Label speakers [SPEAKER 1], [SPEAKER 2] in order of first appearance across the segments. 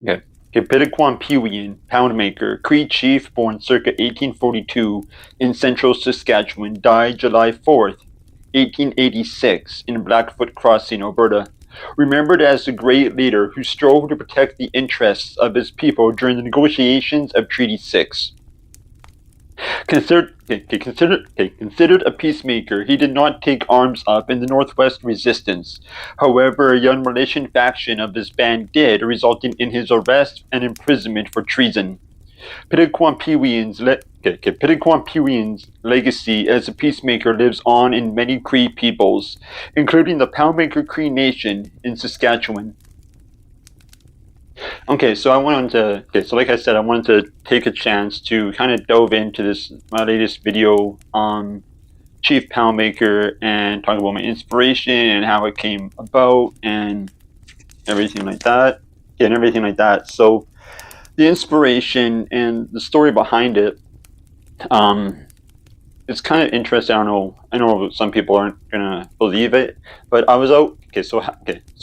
[SPEAKER 1] Okay. Cheif Poundmaker, Cree chief born circa 1842 in central Saskatchewan, died July 4th, 1886 in Blackfoot Crossing, Alberta. Remembered as a great leader who strove to protect the interests of his people during the negotiations of Treaty 6. Considered a peacemaker, he did not take arms up in the Northwest Resistance. However, a young militia faction of his band did, resulting in his arrest and imprisonment for treason. Pitaquampiwian's legacy as a peacemaker lives on in many Cree peoples, including the Poundmaker Cree Nation in Saskatchewan. Okay, so like I said, I wanted to take a chance to kind of delve into my latest video on Cheif Poundmaker and talk about my inspiration and how it came about and everything like that. Yeah, and everything like that. So the inspiration and the story behind it, it's kind of interesting. I know some people aren't gonna believe it, but I was out. So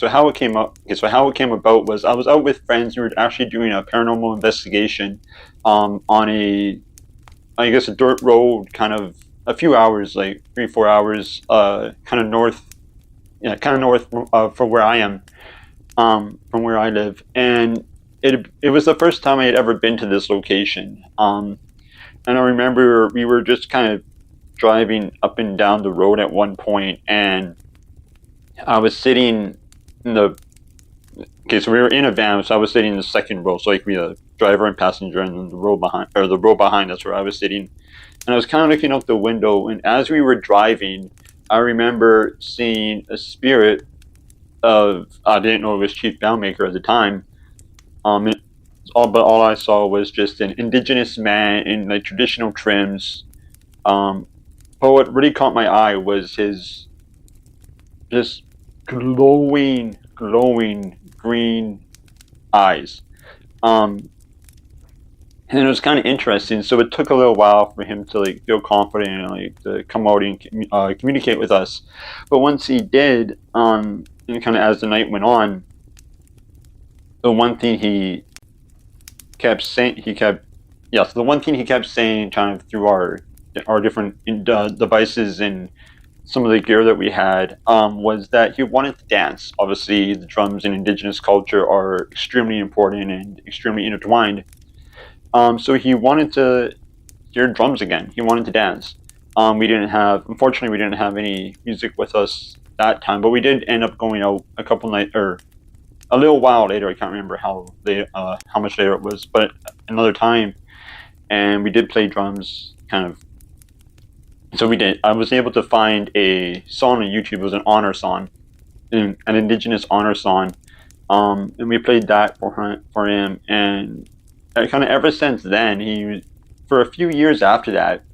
[SPEAKER 1] how it came up. How it came about was I was out with friends who were actually doing a paranormal investigation, on I guess a dirt road, kind of a few hours, like 3-4 hours, kind of north, from where I am, from where I live, and it was the first time I had ever been to this location. And I remember we were just kind of driving up and down the road at one point, and I was sitting in the. Okay, so we were in a van, so I was sitting in the second row, so like we the driver and passenger, and then the row behind us where I was sitting, and I was kind of looking out the window, and as we were driving, I remember seeing a spirit of, I didn't know it was Cheif Poundmaker at the time. But all I saw was just an indigenous man in like traditional trims. But what really caught my eye was his just glowing green eyes. And it was kind of interesting. So it took a little while for him to like feel confident and like to come out and communicate with us. But once he did, and kind of as the night went on, the one thing he kept saying, so the one thing he kept saying, kind of through our different devices and some of the gear that we had, was that he wanted to dance. Obviously, the drums in Indigenous culture are extremely important and extremely intertwined. So he wanted to hear drums again. He wanted to dance. Unfortunately, we didn't have any music with us that time, but we did end up going out a couple nights, or a little while later. I can't remember how much later it was, but another time, and we did play drums, kind of. So we did. I was able to find a song on YouTube. It was an honor song, an Indigenous honor song, and we played that for him. And kind of ever since then, for a few years after that,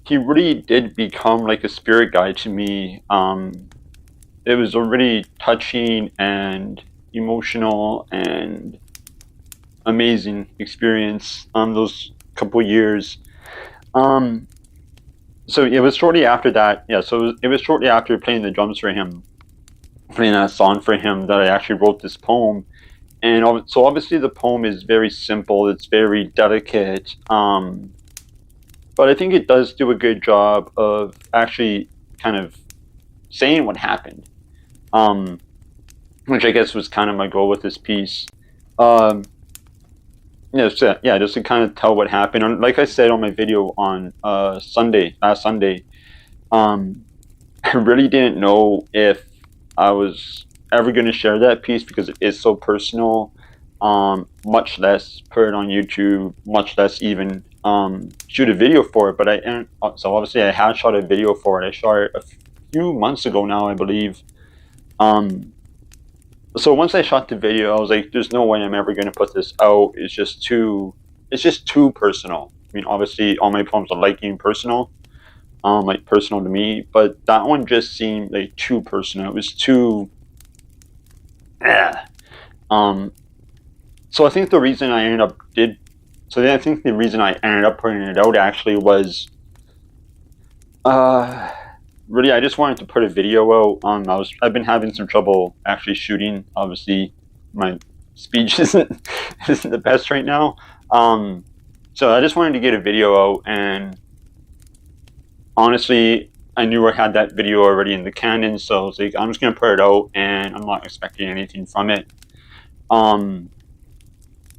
[SPEAKER 1] he really did become like a spirit guide to me. It was a really touching and emotional and amazing experience those couple years. So it was shortly after that. Yeah, so it was shortly after playing the drums for him, playing that song for him, that I actually wrote this poem. And so obviously the poem is very simple. It's very delicate. But I think it does do a good job of actually kind of saying what happened. Which I guess was kind of my goal with this piece. Just to kind of tell what happened. And like I said on my video on last Sunday, I really didn't know if I was ever going to share that piece because it is so personal. Much less put it on YouTube, much less even shoot a video for it. But so obviously I had shot a video for it. I shot it a few months ago now, I believe. So once I shot the video, I was like, "There's no way I'm ever going to put this out. It's just too personal." I mean, obviously, all my poems are like being personal, like personal to me. But that one just seemed like too personal. It was too. So I think the reason I ended up putting it out actually was, really, I just wanted to put a video out. I've been having some trouble actually shooting. Obviously, my speech isn't the best right now. So I just wanted to get a video out, and honestly, I knew I had that video already in the canon, so I was like, I'm just gonna put it out, and I'm not expecting anything from it.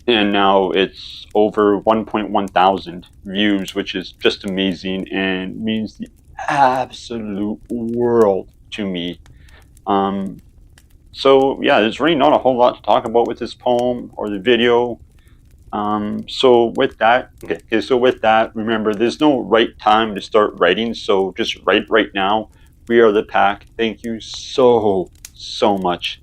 [SPEAKER 1] And now it's over 1.1 thousand views, which is just amazing and means the absolute world to me. So yeah, there's really not a whole lot to talk about with this poem or the video. So with that, so with that, remember, there's no right time to start writing, so just write right now. We are the pack. Thank you so much.